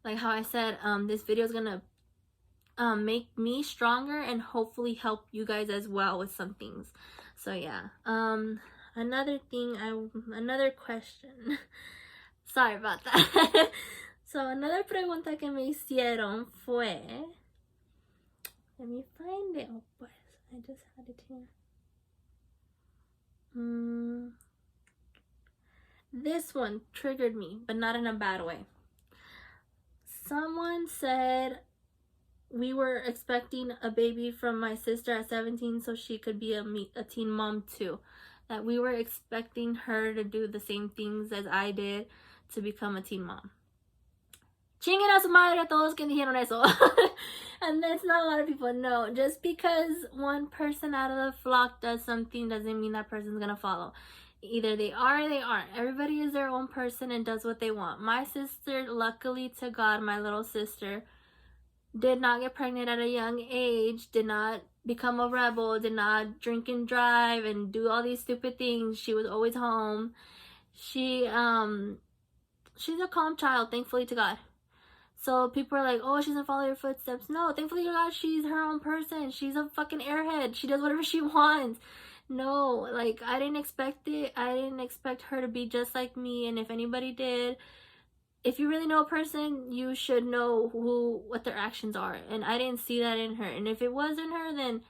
like how I said, this video is gonna make me stronger and hopefully help you guys as well with some things. So yeah. Another question. Sorry about that. So another pregunta que me hicieron fue, let me find it. Oh, pues, I just had it here. This one triggered me, but not in a bad way. Someone said we were expecting a baby from my sister at 17 so she could be a teen mom too. That we were expecting her to do the same things as I did to become a teen mom. Chinguen a su madre a todos que dijeron eso. And that's not a lot of people. No, just because one person out of the flock does something doesn't mean that person's gonna follow. Either they are or they aren't. Everybody is their own person and does what they want. My sister, luckily to God, my little sister, did not get pregnant at a young age, did not become a rebel, did not drink and drive and do all these stupid things. She was always home. She's a calm child, thankfully to God. So people are like, oh, she doesn't follow your footsteps. No, thankfully to God, she's her own person. She's a fucking airhead. She does whatever she wants. No, like, I didn't expect it. I didn't expect her to be just like me. And if anybody did, if you really know a person, you should know what their actions are. And I didn't see that in her. And if it was in her, then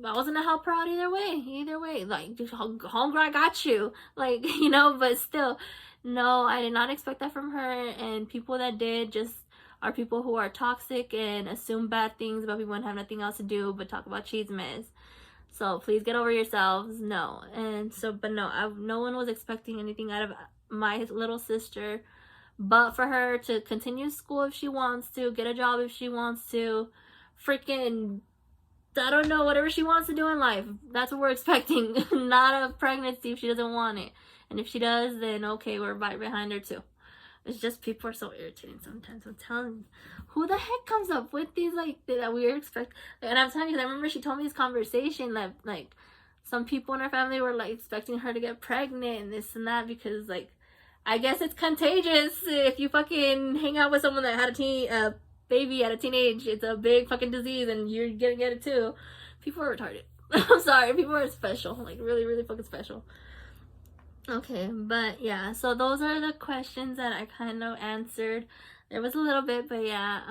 I wasn't gonna help her out either way. Either way, like, homegirl, I got you. Like, you know, but still, no, I did not expect that from her. And people that did just are people who are toxic and assume bad things about people and have nothing else to do but talk about chismes. So please get over yourselves. No. And so, but no, no one was expecting anything out of my little sister, but for her to continue school if she wants to, get a job if she wants to, freaking, I don't know, whatever she wants to do in life. That's what we're expecting. Not a pregnancy if she doesn't want it. And if she does, then okay, we're right behind her too. It's just people are so irritating sometimes. I'm telling you, who the heck comes up with these like that weird expect? And I'm telling you, I remember she told me this conversation that like some people in her family were like expecting her to get pregnant and this and that because like I guess it's contagious if you fucking hang out with someone that had a baby at a teenage. It's a big fucking disease and you're gonna get it too. People are retarded. I'm sorry, people are special, like really, really fucking special. Okay, but yeah, so those are the questions that I kind of answered. There was a little bit, but yeah,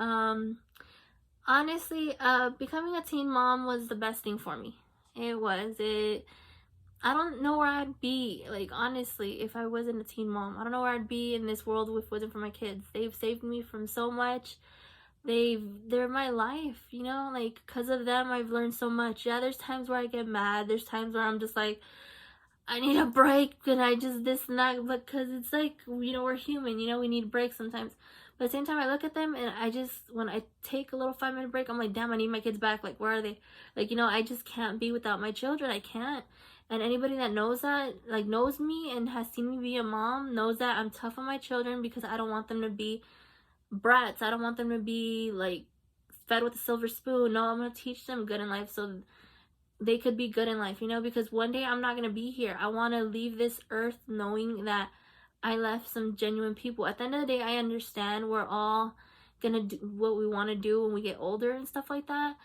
honestly, becoming a teen mom was the best thing for me. It was. I don't know where I'd be, like, honestly, if I wasn't a teen mom. I don't know where I'd be in this world if it wasn't for my kids. They've saved me from so much. They're my life, you know, like, because of them, I've learned so much. Yeah, there's times where I get mad. There's times where I'm just like, I need a break, and I just this and that, because it's like, you know, we're human, you know, we need breaks sometimes. But at the same time, I look at them, and I just, when I take a little 5-minute break, I'm like, damn, I need my kids back. Like, where are they? Like, you know, I just can't be without my children. I can't. And anybody that knows that, like, knows me and has seen me be a mom, knows that I'm tough on my children because I don't want them to be brats. I don't want them to be, like, fed with a silver spoon. No, I'm going to teach them good in life so they could be good in life, you know, because one day I'm not going to be here. I want to leave this earth knowing that I left some genuine people. At the end of the day, I understand we're all going to do what we want to do when we get older and stuff like that.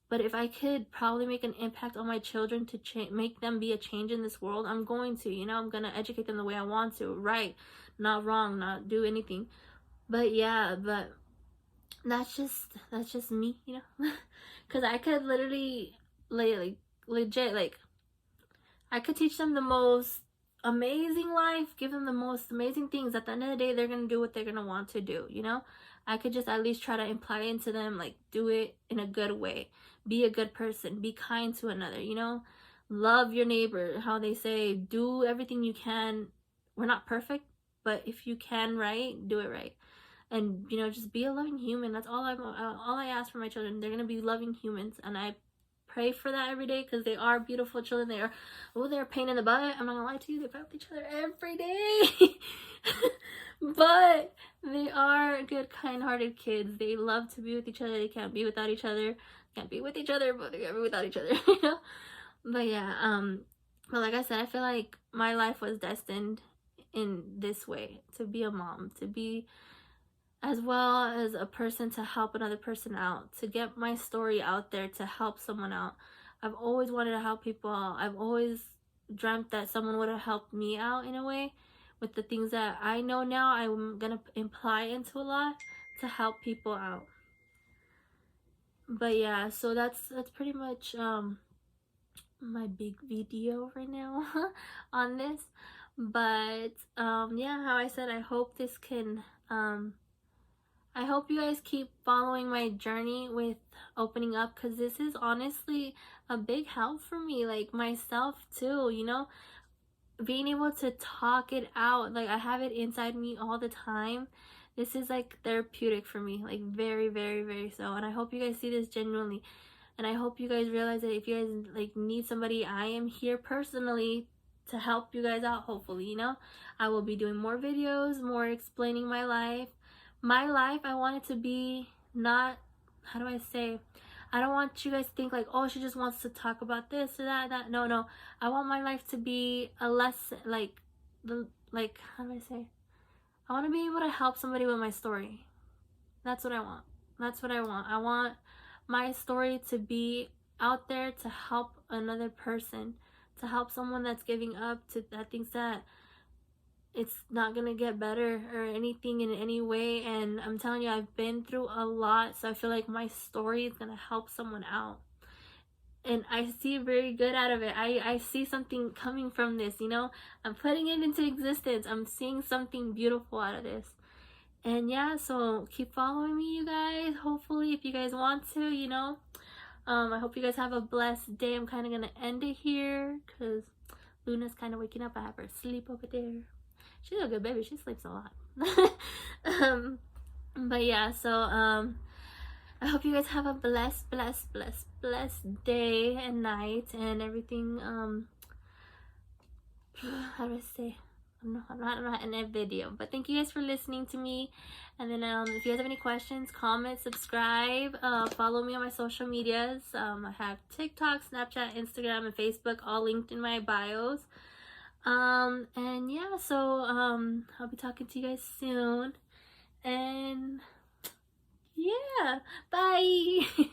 But if I could probably make an impact on my children to make them be a change in this world, I'm going to, you know, I'm going to educate them the way I want to. Right, not wrong, not do anything. But yeah, but that's just me, you know, because I could literally, like, legit, like, I could teach them the most amazing life, give them the most amazing things. At the end of the day, they're gonna do what they're gonna want to do, you know. I could just at least try to imply into them, like, do it in a good way, be a good person, be kind to another, you know, love your neighbor. How they say, do everything you can. We're not perfect, but if you can, right, do it right. And, you know, just be a loving human. That's all I ask for my children. They're gonna be loving humans, and I pray for that every day because they are beautiful children. They're a pain in the butt. I'm not gonna lie to you, they fight with each other every day. But they are good, kind-hearted kids. They love to be with each other. They can't be without each other. Can't be with each other, but they can't be without each other. You know. But yeah, but like I said, I feel like my life was destined in this way, to be a mom, to be, as well as a person, to help another person out, to get my story out there, to help someone out. I've always wanted to help people out. I've always dreamt that someone would have helped me out in a way with the things that I know now. I'm gonna imply into a lot to help people out. But yeah, so that's pretty much my big video right now on this. But yeah, how I said, I hope this can I hope you guys keep following my journey with opening up, because this is honestly a big help for me, like, myself too, you know, being able to talk it out. Like, I have it inside me all the time. This is like therapeutic for me, like, very, very, very so. And I hope you guys see this genuinely, and I hope you guys realize that if you guys, like, need somebody, I am here personally to help you guys out. Hopefully, you know, I will be doing more videos, more explaining my life. I want it to be not, how do I say, I don't want you guys to think like, oh, she just wants to talk about this or that. No, I want my life to be a lesson, like, how do I say, I want to be able to help somebody with my story. That's what I want. I want my story to be out there to help another person, to help someone that's giving up, that thinks that it's not gonna get better or anything in any way. And I'm telling you, I've been through a lot, so I feel like my story is gonna help someone out, and I see very good out of it. I see something coming from this, you know. I'm putting it into existence. I'm seeing something beautiful out of this. And yeah, so keep following me, you guys. Hopefully, if you guys want to, you know. I hope you guys have a blessed day. I'm kind of gonna end it here because Luna's kind of waking up. I have her asleep over there. She's a good baby. She sleeps a lot. But yeah, so I hope you guys have a blessed day and night and everything. How do I say? I'm not in a video, but thank you guys for listening to me. And then if you guys have any questions, comment, subscribe, follow me on my social medias. I have TikTok, Snapchat, Instagram, and Facebook, all linked in my bios. And yeah, so I'll be talking to you guys soon. And yeah, bye.